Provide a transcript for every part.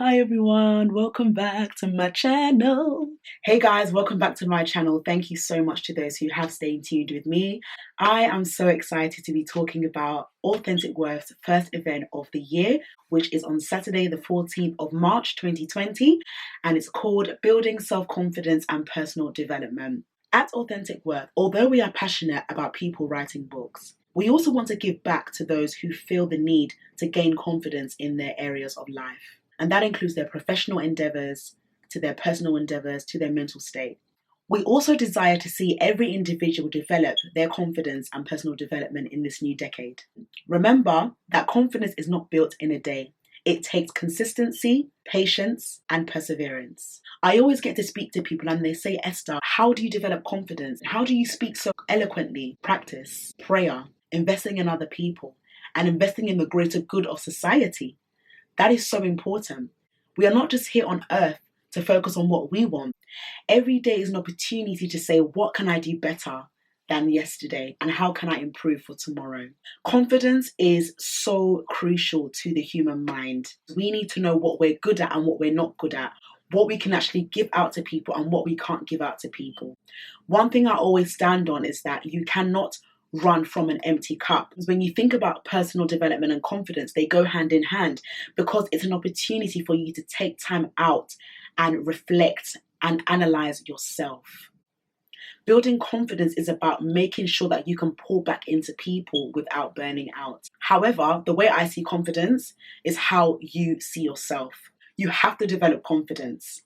Hi everyone, welcome back to my channel. Hey guys, welcome back to my channel. Thank you so much to those who have stayed tuned with me. I am so excited to be talking about Authentic Worth's first event of the year, which is on Saturday the 14th of March 2020, and it's called Building Self-Confidence and Personal Development. At Authentic Worth, although we are passionate about people writing books, we also want to give back to those who feel the need to gain confidence in their areas of life. And that includes their professional endeavors, to their personal endeavors, to their mental state. We also desire to see every individual develop their confidence and personal development in this new decade. Remember that confidence is not built in a day. It takes consistency, patience, and perseverance. I always get to speak to people and they say, Esther, how do you develop confidence? How do you speak so eloquently? Practice, prayer, investing in other people, and investing in the greater good of society. That is so important. We are not just here on earth to focus on what we want. Every day is an opportunity to say, what can I do better than yesterday? And how can I improve for tomorrow? Confidence is so crucial to the human mind. We need to know what we're good at and what we're not good at, what we can actually give out to people and what we can't give out to people. One thing I always stand on is that you cannot run from an empty cup. Because when you think about personal development and confidence, they go hand in hand because it's an opportunity for you to take time out and reflect and analyze yourself. Building confidence is about making sure that you can pour back into people without burning out. However, the way I see confidence is how you see yourself. You have to develop confidence.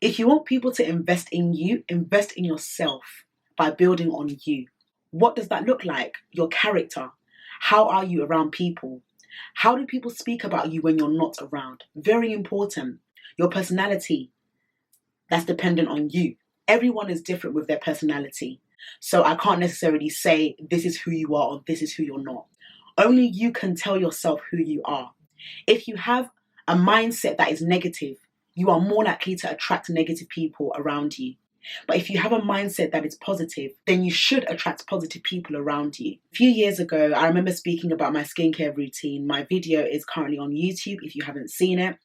If you want people to invest in you, invest in yourself by building on you. What does that look like? Your character. How are you around people? How do people speak about you when you're not around? Very important. Your personality. That's dependent on you. Everyone is different with their personality. So I can't necessarily say this is who you are or this is who you're not. Only you can tell yourself who you are. If you have a mindset that is negative, you are more likely to attract negative people around you. But if you have a mindset that is positive, then you should attract positive people around you. A few years ago, I remember speaking about my skincare routine. My video is currently on YouTube if you haven't seen it.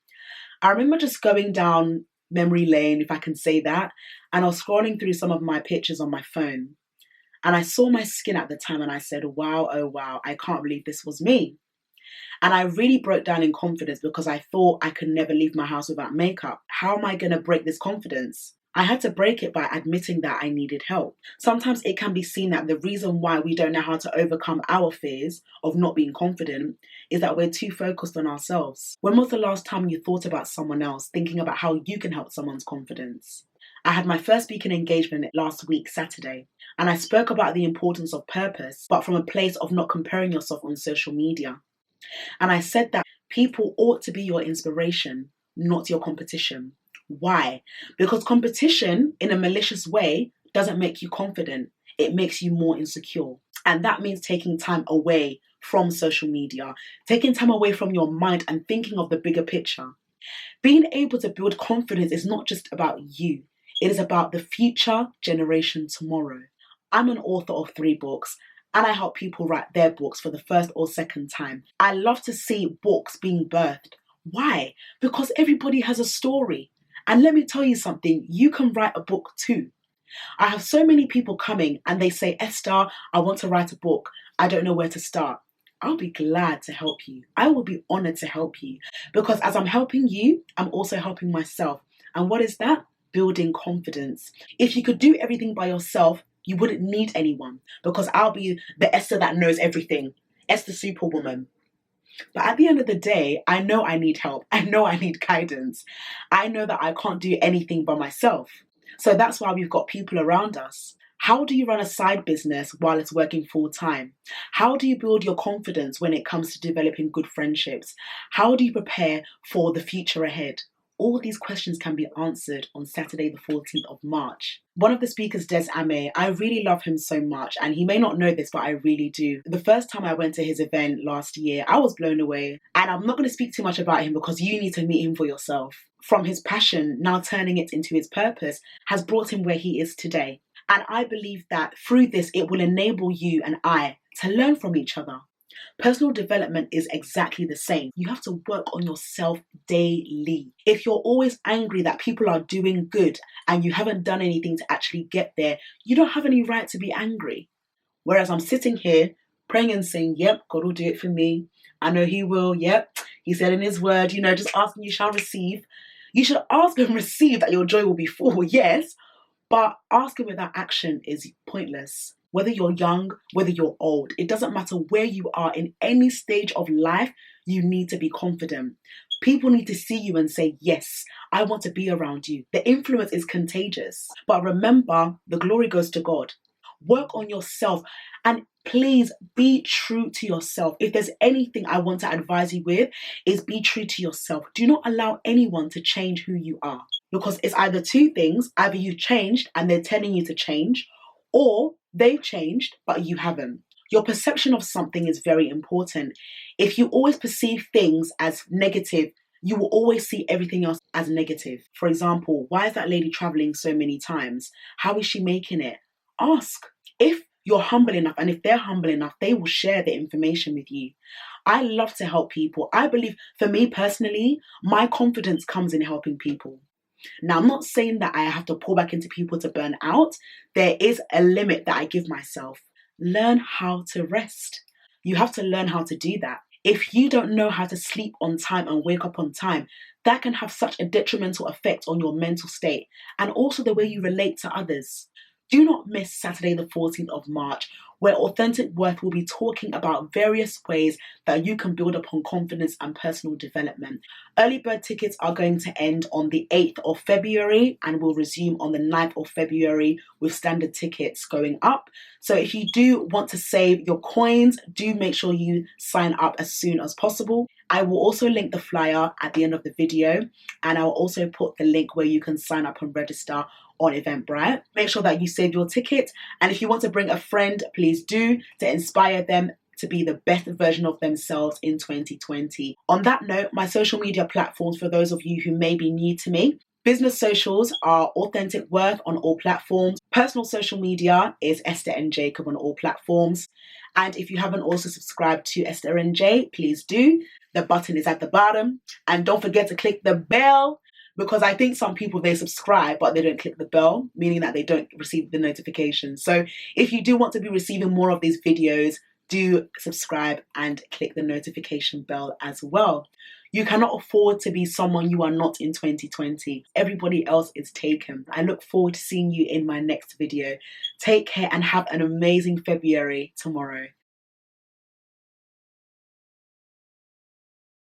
I remember just going down memory lane, if I can say that, and I was scrolling through some of my pictures on my phone. And I saw my skin at the time and I said, wow, oh wow, I can't believe this was me. And I really broke down in confidence because I thought I could never leave my house without makeup. How am I going to break this confidence? I had to break it by admitting that I needed help. Sometimes it can be seen that the reason why we don't know how to overcome our fears of not being confident is that we're too focused on ourselves. When was the last time you thought about someone else, thinking about how you can help someone's confidence? I had my first speaking engagement last week, Saturday, and I spoke about the importance of purpose, but from a place of not comparing yourself on social media. And I said that people ought to be your inspiration, not your competition. Why? Because competition in a malicious way doesn't make you confident. It makes you more insecure. And that means taking time away from social media, taking time away from your mind and thinking of the bigger picture. Being able to build confidence is not just about you. It is about the future generation tomorrow. I'm an author of 3 books and I help people write their books for the first or second time. I love to see books being birthed. Why? Because everybody has a story. And let me tell you something, you can write a book too. I have so many people coming and they say, Esther, I want to write a book. I don't know where to start. I'll be glad to help you. I will be honored to help you because as I'm helping you, I'm also helping myself. And what is that? Building confidence. If you could do everything by yourself, you wouldn't need anyone because I'll be the Esther that knows everything. Esther Superwoman. But at the end of the day, I know I need help. I know I need guidance. I know that I can't do anything by myself. So that's why we've got people around us. How do you run a side business while it's working full time? How do you build your confidence when it comes to developing good friendships? How do you prepare for the future ahead? All these questions can be answered on Saturday the 14th of March. One of the speakers, Des Ame, I really love him so much and he may not know this, but I really do. The first time I went to his event last year, I was blown away. And I'm not going to speak too much about him because you need to meet him for yourself. From his passion, now turning it into his purpose, has brought him where he is today. And I believe that through this, it will enable you and I to learn from each other. Personal development is exactly the same. You have to work on yourself daily. If you're always angry that people are doing good and you haven't done anything to actually get there, you don't have any right to be angry. Whereas I'm sitting here praying and saying, yep, God will do it for me. I know He will. Yep, He said in His word, just ask and you shall receive. You should ask and receive that your joy will be full, yes, but asking without action is pointless. Whether you're young, whether you're old, it doesn't matter where you are in any stage of life, you need to be confident. People need to see you and say, yes, I want to be around you. The influence is contagious. But remember, the glory goes to God. Work on yourself and please be true to yourself. If there's anything I want to advise you with, is be true to yourself. Do not allow anyone to change who you are. Because it's either two things, either you've changed and they're telling you to change, or they've changed but you haven't. Your perception of something is very important. If you always perceive things as negative, you will always see everything else as negative. For example, why is that lady traveling so many times? How is she making it? Ask. If you're humble enough and if they're humble enough, they will share the information with you. I love to help people. I believe, for me personally, my confidence comes in helping people. Now, I'm not saying that I have to pour back into people to burn out. There is a limit that I give myself. Learn how to rest. You have to learn how to do that. If you don't know how to sleep on time and wake up on time, that can have such a detrimental effect on your mental state and also the way you relate to others. Do not miss Saturday the 14th of March, where Authentic Worth will be talking about various ways that you can build upon confidence and personal development. Early bird tickets are going to end on the 8th of February and will resume on the 9th of February with standard tickets going up. So if you do want to save your coins, do make sure you sign up as soon as possible. I will also link the flyer at the end of the video, and I will also put the link where you can sign up and register on Eventbrite. Make sure that you save your ticket, and if you want to bring a friend, please do, to inspire them to be the best version of themselves in 2020. On that note, my social media platforms for those of you who may be new to me. Business socials are Authentic Worth on all platforms. Personal social media is Esther and Jacob on all platforms. And if you haven't also subscribed to Esther and J, please do. The button is at the bottom. And don't forget to click the bell, because I think some people, they subscribe, but they don't click the bell, meaning that they don't receive the notifications. So if you do want to be receiving more of these videos, do subscribe and click the notification bell as well. You cannot afford to be someone you are not in 2020. Everybody else is taken. I look forward to seeing you in my next video. Take care and have an amazing February tomorrow.